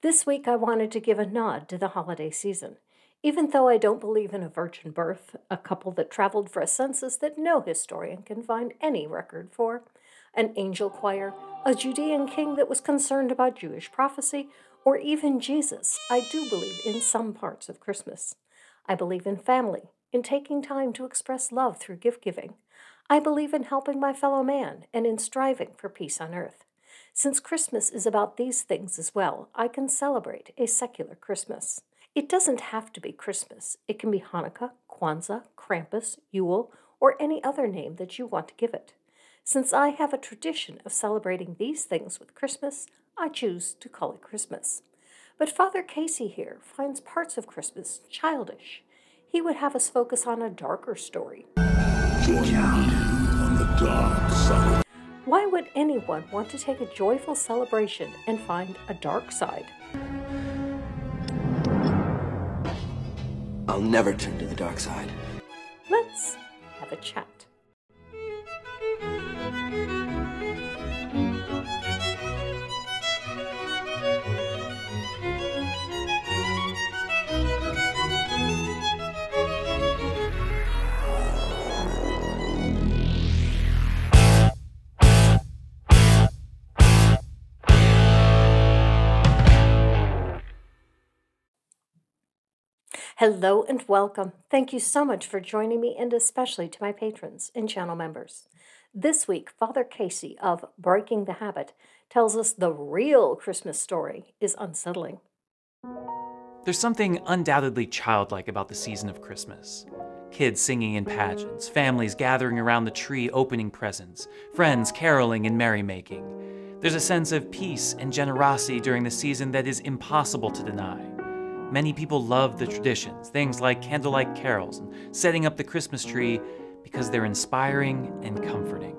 This week I wanted to give a nod to the holiday season. Even though I don't believe in a virgin birth, a couple that traveled for a census that no historian can find any record for, an angel choir, a Judean king that was concerned about Jewish prophecy, or even Jesus, I do believe in some parts of Christmas. I believe in family, in taking time to express love through gift giving. I believe in helping my fellow man and in striving for peace on earth. Since Christmas is about these things as well, I can celebrate a secular Christmas. It doesn't have to be Christmas. It can be Hanukkah, Kwanzaa, Krampus, Yule, or any other name that you want to give it. Since I have a tradition of celebrating these things with Christmas, I choose to call it Christmas. But Father Casey here finds parts of Christmas childish. He would have us focus on a darker story. Join me on the dark side. Why would anyone want to take a joyful celebration and find a dark side? I'll never turn to the dark side. Let's have a chat. Hello and welcome. Thank you so much for joining me, and especially to my patrons and channel members. This week, Father Casey of Breaking the Habit tells us the real Christmas story is unsettling. There's something undoubtedly childlike about the season of Christmas. Kids singing in pageants, families gathering around the tree opening presents, friends caroling and merrymaking. There's a sense of peace and generosity during the season that is impossible to deny. Many people love the traditions, things like candlelight carols and setting up the Christmas tree, because they're inspiring and comforting.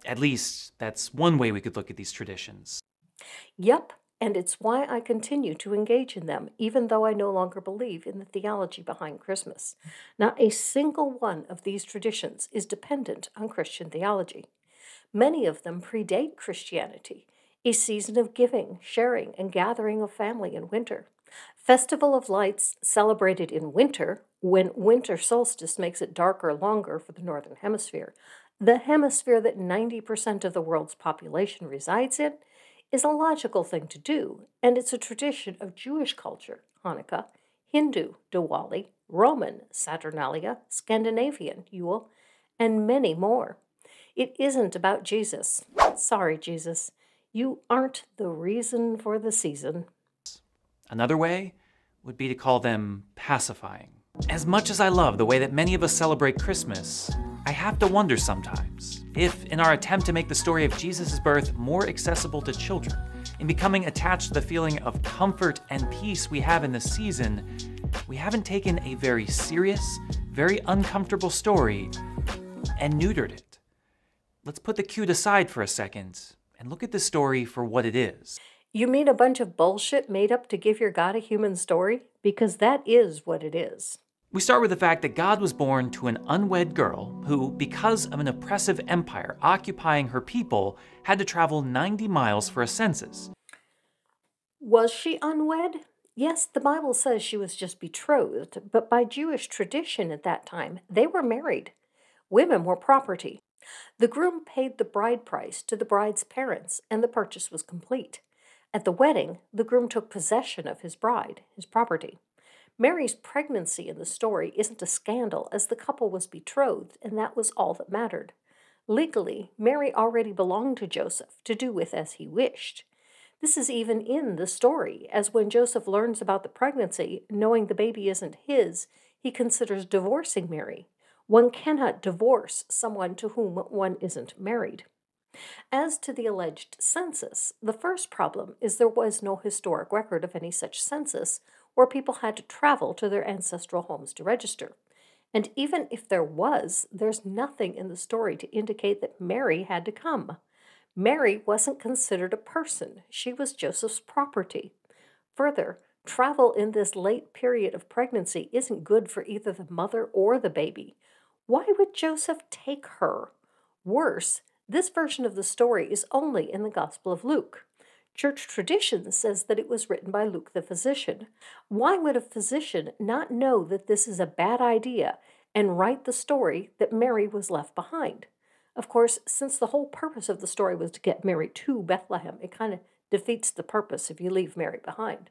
At least, that's one way we could look at these traditions. Yep, and it's why I continue to engage in them, even though I no longer believe in the theology behind Christmas. Not a single one of these traditions is dependent on Christian theology. Many of them predate Christianity, a season of giving, sharing, and gathering of family in winter. Festival of Lights celebrated in winter, when winter solstice makes it darker longer for the Northern Hemisphere, the hemisphere that 90% of the world's population resides in, is a logical thing to do, and it's a tradition of Jewish culture, Hanukkah, Hindu, Diwali, Roman, Saturnalia, Scandinavian, Yule, and many more. It isn't about Jesus. Sorry, Jesus. You aren't the reason for the season. Another way would be to call them pacifying. As much as I love the way that many of us celebrate Christmas, I have to wonder sometimes if, in our attempt to make the story of Jesus' birth more accessible to children, in becoming attached to the feeling of comfort and peace we have in the season, we haven't taken a very serious, very uncomfortable story and neutered it. Let's put the cute aside for a second and look at the story for what it is. You mean a bunch of bullshit made up to give your God a human story? Because that is what it is. We start with the fact that God was born to an unwed girl who, because of an oppressive empire occupying her people, had to travel 90 miles for a census. Was she unwed? Yes, the Bible says she was just betrothed, but by Jewish tradition at that time, they were married. Women were property. The groom paid the bride price to the bride's parents, and the purchase was complete. At the wedding, the groom took possession of his bride, his property. Mary's pregnancy in the story isn't a scandal, as the couple was betrothed, and that was all that mattered. Legally, Mary already belonged to Joseph, to do with as he wished. This is even in the story, as when Joseph learns about the pregnancy, knowing the baby isn't his, he considers divorcing Mary. One cannot divorce someone to whom one isn't married. As to the alleged census, the first problem is there was no historic record of any such census where people had to travel to their ancestral homes to register. And even if there was, there's nothing in the story to indicate that Mary had to come. Mary wasn't considered a person. She was Joseph's property. Further, travel in this late period of pregnancy isn't good for either the mother or the baby. Why would Joseph take her? Worse, this version of the story is only in the Gospel of Luke. Church tradition says that it was written by Luke the physician. Why would a physician not know that this is a bad idea and write the story that Mary was left behind? Of course, since the whole purpose of the story was to get Mary to Bethlehem, it kind of defeats the purpose if you leave Mary behind.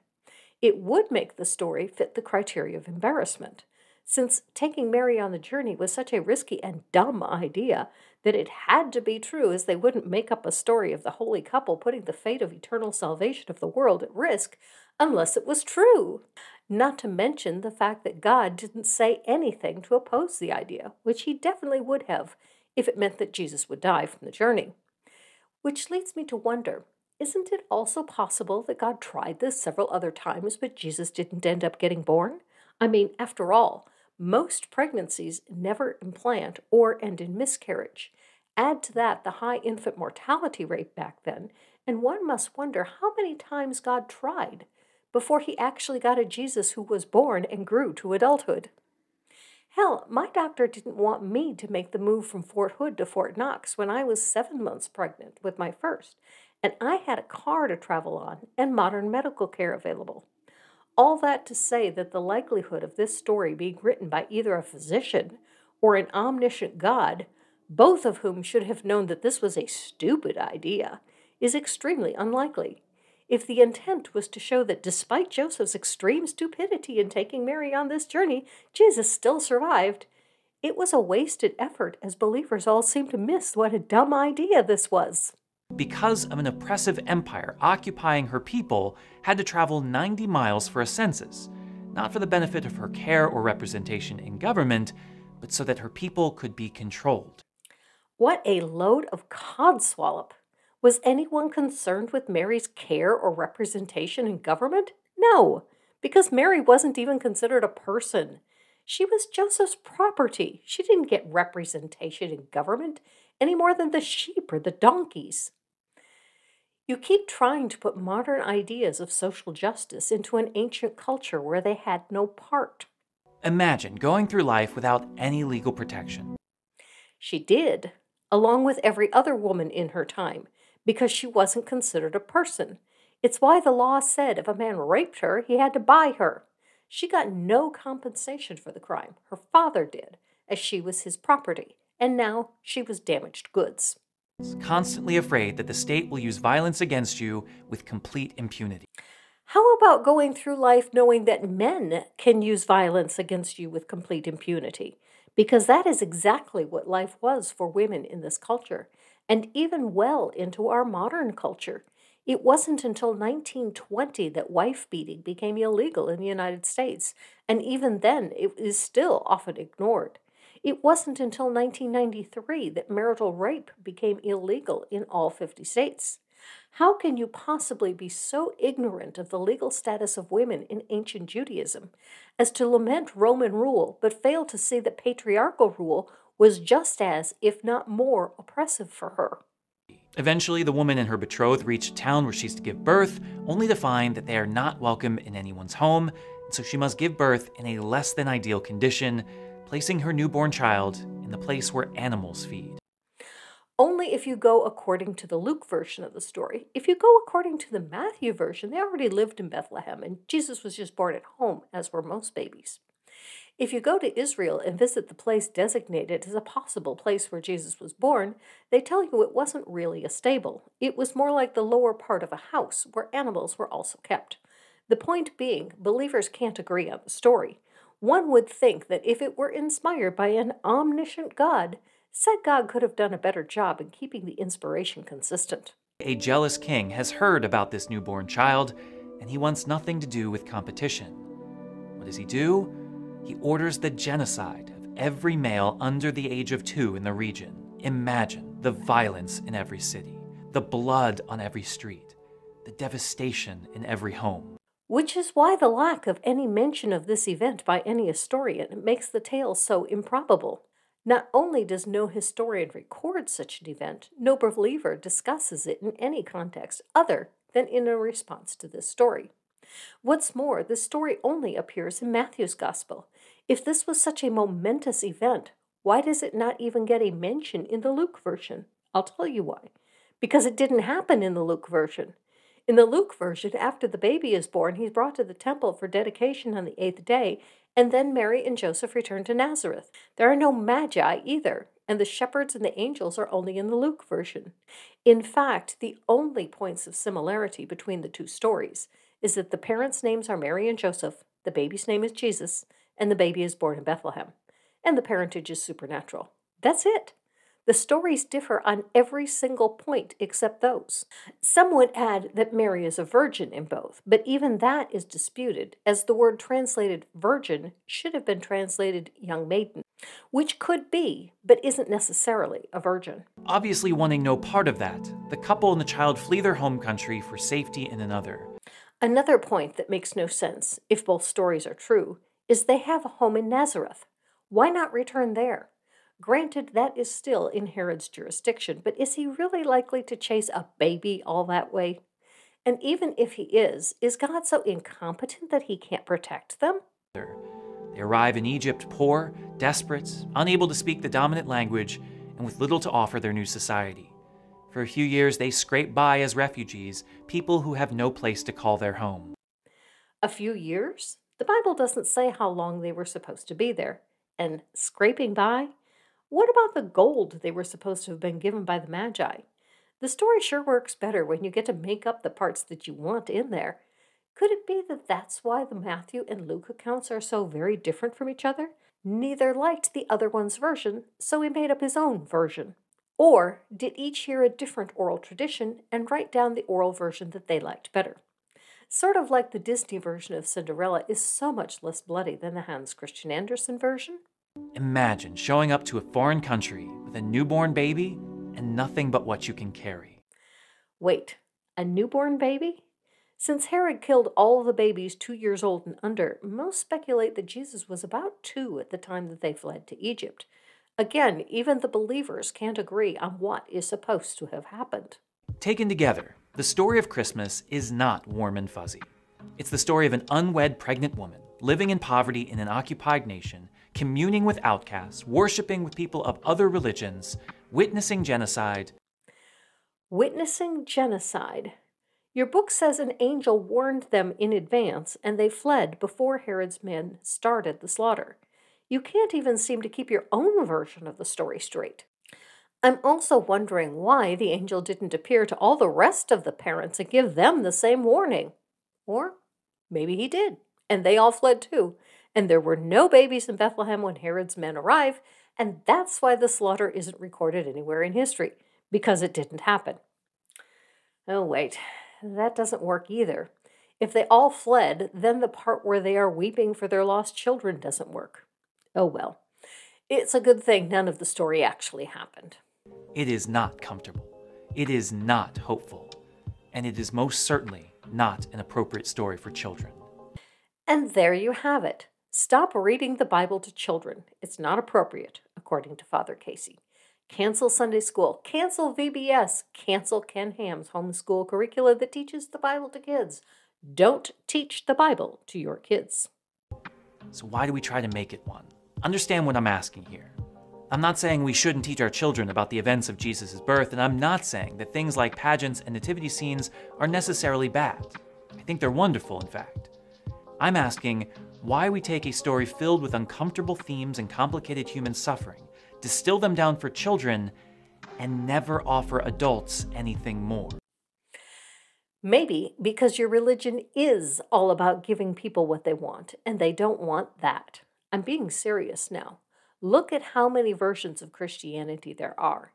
It would make the story fit the criteria of embarrassment, since taking Mary on the journey was such a risky and dumb idea that it had to be true, as they wouldn't make up a story of the holy couple putting the fate of eternal salvation of the world at risk unless it was true. Not to mention the fact that God didn't say anything to oppose the idea, which he definitely would have if it meant that Jesus would die from the journey. Which leads me to wonder, isn't it also possible that God tried this several other times, but Jesus didn't end up getting born? I mean, after all, most pregnancies never implant or end in miscarriage. Add to that the high infant mortality rate back then, and one must wonder how many times God tried before he actually got a Jesus who was born and grew to adulthood. Hell, my doctor didn't want me to make the move from Fort Hood to Fort Knox when I was 7 months pregnant with my first, and I had a car to travel on and modern medical care available. All that to say that the likelihood of this story being written by either a physician or an omniscient God, both of whom should have known that this was a stupid idea, is extremely unlikely. If the intent was to show that despite Joseph's extreme stupidity in taking Mary on this journey, Jesus still survived, it was a wasted effort, as believers all seem to miss what a dumb idea this was. Because of an oppressive empire occupying her people, had to travel 90 miles for a census, not for the benefit of her care or representation in government, but so that her people could be controlled. What a load of codswallop! Was anyone concerned with Mary's care or representation in government? No, because Mary wasn't even considered a person. She was Joseph's property. She didn't get representation in government any more than the sheep or the donkeys. You keep trying to put modern ideas of social justice into an ancient culture where they had no part. Imagine going through life without any legal protection. She did, along with every other woman in her time, because she wasn't considered a person. It's why the law said if a man raped her, he had to buy her. She got no compensation for the crime. Her father did, as she was his property, and now she was damaged goods. Constantly afraid that the state will use violence against you with complete impunity. How about going through life knowing that men can use violence against you with complete impunity? Because that is exactly what life was for women in this culture, and even well into our modern culture. It wasn't until 1920 that wife beating became illegal in the United States, and even then it is still often ignored. It wasn't until 1993 that marital rape became illegal in all 50 states. How can you possibly be so ignorant of the legal status of women in ancient Judaism as to lament Roman rule, but fail to see that patriarchal rule was just as, if not more, oppressive for her? Eventually, the woman and her betrothed reach a town where she's to give birth, only to find that they are not welcome in anyone's home, and so she must give birth in a less than ideal condition, placing her newborn child in the place where animals feed. Only if you go according to the Luke version of the story. If you go according to the Matthew version, they already lived in Bethlehem, and Jesus was just born at home, as were most babies. If you go to Israel and visit the place designated as a possible place where Jesus was born, they tell you it wasn't really a stable. It was more like the lower part of a house where animals were also kept. The point being, believers can't agree on the story. One would think that if it were inspired by an omniscient God, said God could have done a better job in keeping the inspiration consistent. A jealous king has heard about this newborn child, and he wants nothing to do with competition. What does he do? He orders the genocide of every male under the age of 2 in the region. Imagine the violence in every city, the blood on every street, the devastation in every home. Which is why the lack of any mention of this event by any historian makes the tale so improbable. Not only does no historian record such an event, no believer discusses it in any context other than in a response to this story. What's more, this story only appears in Matthew's Gospel. If this was such a momentous event, why does it not even get a mention in the Luke version? I'll tell you why. Because it didn't happen in the Luke version. In the Luke version, after the baby is born, he's brought to the temple for dedication on the 8th day, and then Mary and Joseph return to Nazareth. There are no magi either, and the shepherds and the angels are only in the Luke version. In fact, the only points of similarity between the two stories is that the parents' names are Mary and Joseph, the baby's name is Jesus, and the baby is born in Bethlehem, and the parentage is supernatural. That's it. The stories differ on every single point except those. Some would add that Mary is a virgin in both, but even that is disputed, as the word translated virgin should have been translated young maiden, which could be, but isn't necessarily, a virgin. Obviously wanting no part of that, the couple and the child flee their home country for safety in another. Another point that makes no sense, if both stories are true, is they have a home in Nazareth. Why not return there? Granted, that is still in Herod's jurisdiction, but is he really likely to chase a baby all that way? And even if he is God so incompetent that he can't protect them? They arrive in Egypt poor, desperate, unable to speak the dominant language, and with little to offer their new society. For a few years, they scrape by as refugees, people who have no place to call their home. A few years? The Bible doesn't say how long they were supposed to be there. And scraping by? What about the gold they were supposed to have been given by the Magi? The story sure works better when you get to make up the parts that you want in there. Could it be that that's why the Matthew and Luke accounts are so very different from each other? Neither liked the other one's version, so he made up his own version. Or did each hear a different oral tradition and write down the oral version that they liked better? Sort of like the Disney version of Cinderella is so much less bloody than the Hans Christian Andersen version. Imagine showing up to a foreign country with a newborn baby and nothing but what you can carry. Wait, a newborn baby? Since Herod killed all the babies 2 years old and under, most speculate that Jesus was about 2 at the time that they fled to Egypt. Again, even the believers can't agree on what is supposed to have happened. Taken together, the story of Christmas is not warm and fuzzy. It's the story of an unwed pregnant woman living in poverty in an occupied nation, communing with outcasts, worshiping with people of other religions, witnessing genocide. Witnessing genocide. Your book says an angel warned them in advance and they fled before Herod's men started the slaughter. You can't even seem to keep your own version of the story straight. I'm also wondering why the angel didn't appear to all the rest of the parents and give them the same warning. Or maybe he did, and they all fled too, and there were no babies in Bethlehem when Herod's men arrived, and that's why the slaughter isn't recorded anywhere in history, because it didn't happen. Oh, wait, that doesn't work either. If they all fled, then the part where they are weeping for their lost children doesn't work. Oh well. It's a good thing none of the story actually happened. It is not comfortable. It is not hopeful. And it is most certainly not an appropriate story for children. And there you have it. Stop reading the Bible to children. It's not appropriate, according to Father Casey. Cancel Sunday school. Cancel VBS. Cancel Ken Ham's homeschool curricula that teaches the Bible to kids. Don't teach the Bible to your kids. So why do we try to make it one? Understand what I'm asking here. I'm not saying we shouldn't teach our children about the events of Jesus' birth, and I'm not saying that things like pageants and nativity scenes are necessarily bad. I think they're wonderful, in fact. I'm asking why we take a story filled with uncomfortable themes and complicated human suffering, distill them down for children, and never offer adults anything more. Maybe because your religion is all about giving people what they want, and they don't want that. I'm being serious now. Look at how many versions of Christianity there are.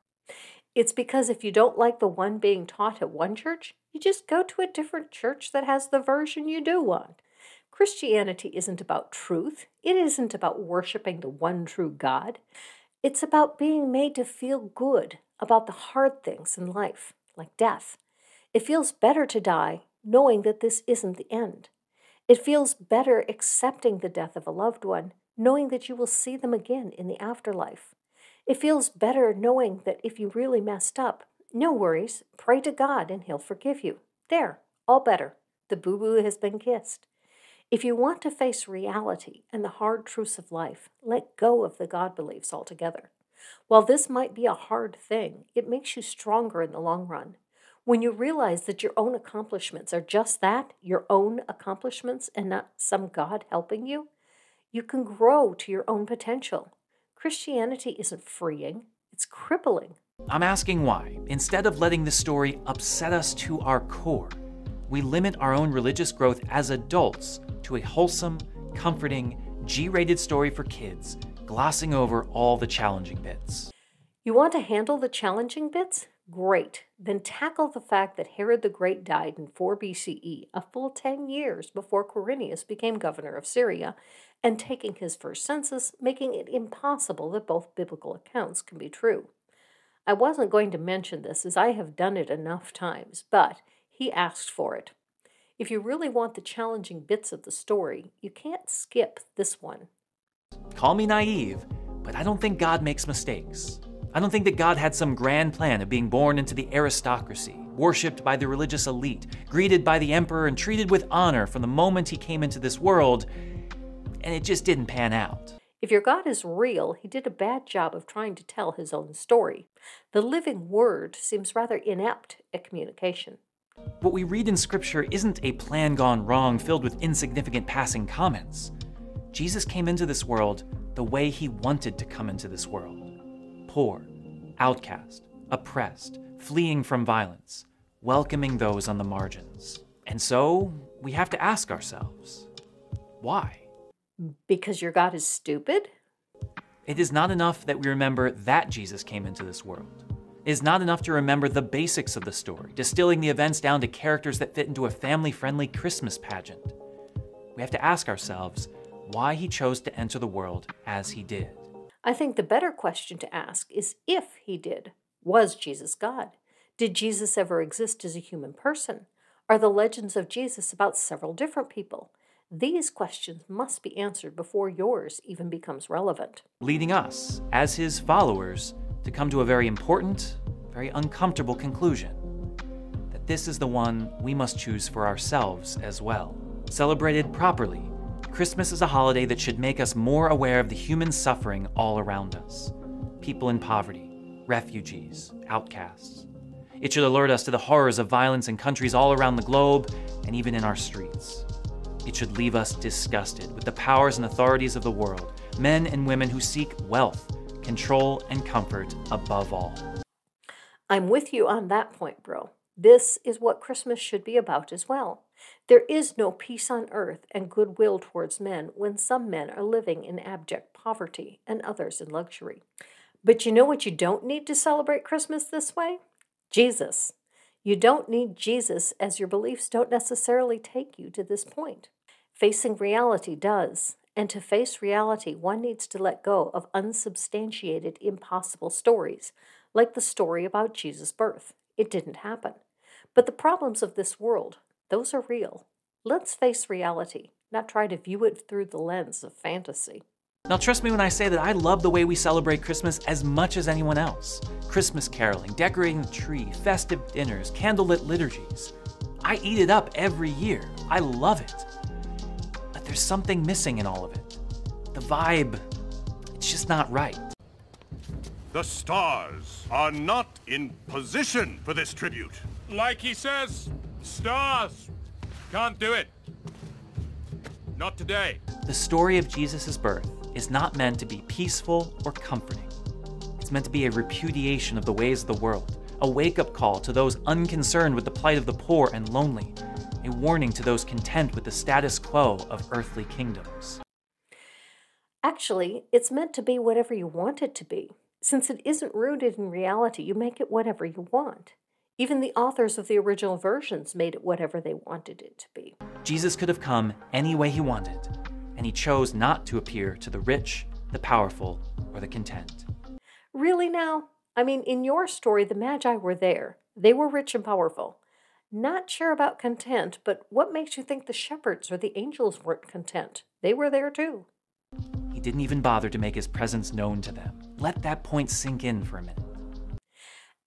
It's because if you don't like the one being taught at one church, you just go to a different church that has the version you do want. Christianity isn't about truth. It isn't about worshiping the one true God. It's about being made to feel good about the hard things in life, like death. It feels better to die knowing that this isn't the end. It feels better accepting the death of a loved one, knowing that you will see them again in the afterlife. It feels better knowing that if you really messed up, no worries, pray to God and He'll forgive you. There, all better. The boo-boo has been kissed. If you want to face reality and the hard truths of life, let go of the God beliefs altogether. While this might be a hard thing, it makes you stronger in the long run. When you realize that your own accomplishments are just that, your own accomplishments, and not some God helping you, you can grow to your own potential. Christianity isn't freeing, it's crippling. I'm asking why, instead of letting this story upset us to our core, we limit our own religious growth as adults to a wholesome, comforting, G-rated story for kids, glossing over all the challenging bits. You want to handle the challenging bits? Great. Then tackle the fact that Herod the Great died in 4 BCE, a full 10 years before Quirinius became governor of Syria, and taking his first census, making it impossible that both biblical accounts can be true. I wasn't going to mention this as I have done it enough times, but he asked for it. If you really want the challenging bits of the story, you can't skip this one. Call me naive, but I don't think God makes mistakes. I don't think that God had some grand plan of being born into the aristocracy, worshipped by the religious elite, greeted by the emperor, and treated with honor from the moment he came into this world, and it just didn't pan out. If your God is real, he did a bad job of trying to tell his own story. The living word seems rather inept at communication. What we read in Scripture isn't a plan gone wrong filled with insignificant passing comments. Jesus came into this world the way he wanted to come into this world. Poor, outcast, oppressed, fleeing from violence, welcoming those on the margins. And so, we have to ask ourselves, why? Because your God is stupid? It is not enough that we remember that Jesus came into this world. It is not enough to remember the basics of the story, distilling the events down to characters that fit into a family-friendly Christmas pageant. We have to ask ourselves why he chose to enter the world as he did. I think the better question to ask is if he did. Was Jesus God? Did Jesus ever exist as a human person? Are the legends of Jesus about several different people? These questions must be answered before yours even becomes relevant. Leading us, as his followers, to come to a very important, very uncomfortable conclusion. That this is the one we must choose for ourselves as well. Celebrated properly, Christmas is a holiday that should make us more aware of the human suffering all around us. People in poverty, refugees, outcasts. It should alert us to the horrors of violence in countries all around the globe and even in our streets. It should leave us disgusted with the powers and authorities of the world, men and women who seek wealth, control, and comfort above all. I'm with you on that point, bro. This is what Christmas should be about as well. There is no peace on earth and goodwill towards men when some men are living in abject poverty and others in luxury. But you know what you don't need to celebrate Christmas this way? Jesus. You don't need Jesus, as your beliefs don't necessarily take you to this point. Facing reality does. And to face reality, one needs to let go of unsubstantiated, impossible stories, like the story about Jesus' birth. It didn't happen. But the problems of this world, those are real. Let's face reality, not try to view it through the lens of fantasy. Now trust me when I say that I love the way we celebrate Christmas as much as anyone else. Christmas caroling, decorating the tree, festive dinners, candlelit liturgies. I eat it up every year. I love it. But there's something missing in all of it. The vibe, it's just not right. The stars are not in position for this tribute. Like he says, stars. Can't do it. Not today. The story of Jesus' birth is not meant to be peaceful or comforting. It's meant to be a repudiation of the ways of the world, a wake-up call to those unconcerned with the plight of the poor and lonely, a warning to those content with the status quo of earthly kingdoms. Actually, it's meant to be whatever you want it to be. Since it isn't rooted in reality, you make it whatever you want. Even the authors of the original versions made it whatever they wanted it to be. Jesus could have come any way he wanted, and he chose not to appear to the rich, the powerful, or the content. Really now? I mean, in your story, the Magi were there. They were rich and powerful. Not sure about content, but what makes you think the shepherds or the angels weren't content? They were there too. He didn't even bother to make his presence known to them. Let that point sink in for a minute.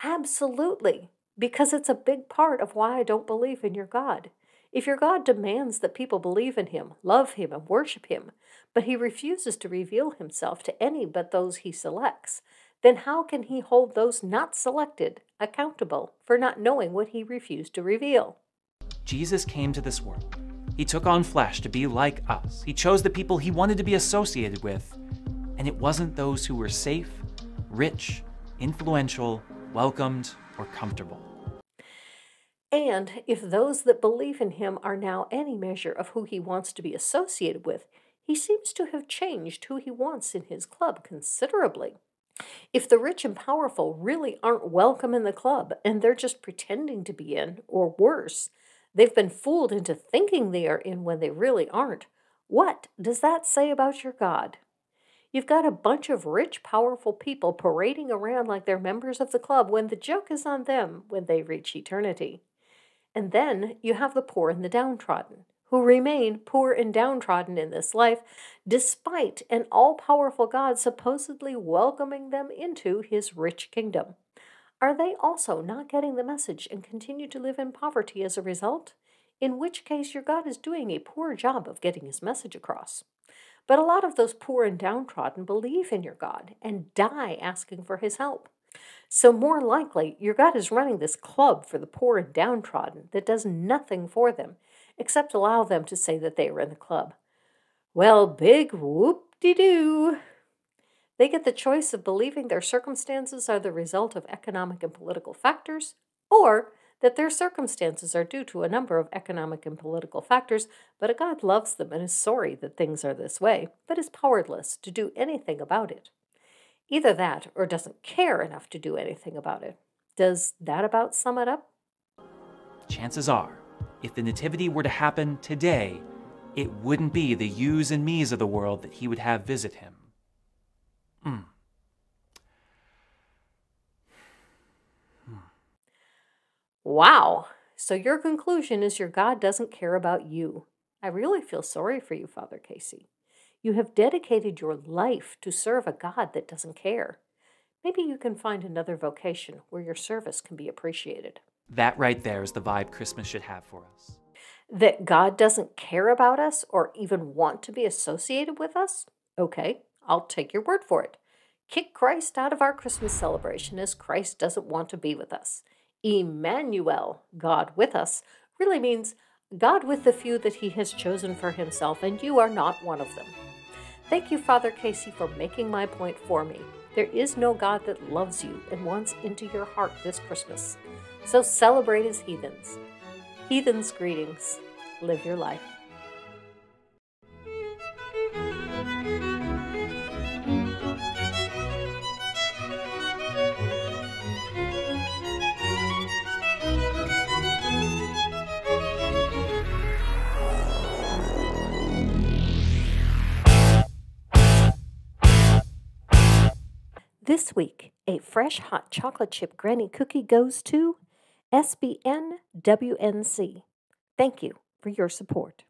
Absolutely, because it's a big part of why I don't believe in your God. If your God demands that people believe in him, love him, and worship him, but he refuses to reveal himself to any but those he selects, then how can he hold those not selected accountable for not knowing what he refused to reveal? Jesus came to this world. He took on flesh to be like us. He chose the people he wanted to be associated with, and it wasn't those who were safe, rich, influential, welcomed, or comfortable. And if those that believe in him are now any measure of who he wants to be associated with, he seems to have changed who he wants in his club considerably. If the rich and powerful really aren't welcome in the club and they're just pretending to be in, or worse, they've been fooled into thinking they are in when they really aren't, what does that say about your God? You've got a bunch of rich, powerful people parading around like they're members of the club when the joke is on them when they reach eternity. And then you have the poor and the downtrodden, who remain poor and downtrodden in this life, despite an all-powerful God supposedly welcoming them into his rich kingdom. Are they also not getting the message and continue to live in poverty as a result? In which case your God is doing a poor job of getting his message across. But a lot of those poor and downtrodden believe in your God and die asking for his help. So more likely, your God is running this club for the poor and downtrodden that does nothing for them, except allow them to say that they are in the club. Well, big whoop-de-doo. They get the choice of believing their circumstances are the result of economic and political factors, or that their circumstances are due to a number of economic and political factors, but a God loves them and is sorry that things are this way, but is powerless to do anything about it. Either that or doesn't care enough to do anything about it. Does that about sum it up? Chances are, if the nativity were to happen today, it wouldn't be the yous and me's of the world that he would have visit him. Wow. So your conclusion is your God doesn't care about you. I really feel sorry for you, Father Casey. You have dedicated your life to serve a God that doesn't care. Maybe you can find another vocation where your service can be appreciated. That right there is the vibe Christmas should have for us. That God doesn't care about us or even want to be associated with us? Okay, I'll take your word for it. Kick Christ out of our Christmas celebration as Christ doesn't want to be with us. Emmanuel, God with us, really means God with the few that he has chosen for himself, and you are not one of them. Thank you, Father Casey, for making my point for me. There is no God that loves you and wants into your heart this Christmas. So celebrate as heathens. Heathens greetings. Live your life. This week, a fresh hot chocolate chip granny cookie goes to SBN WNC. Thank you for your support.